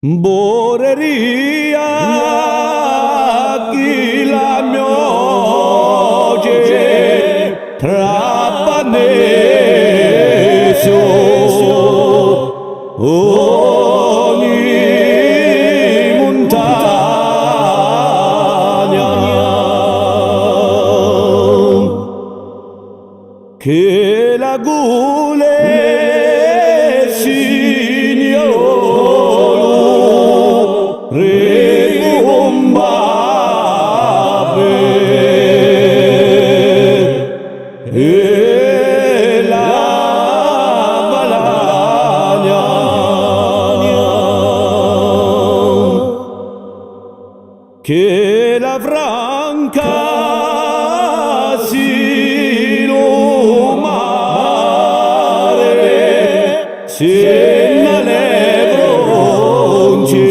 Boreria chi la mioce trapaneso ogni montagna che la gule e la balagna che la franca si lo mare se ne le bronce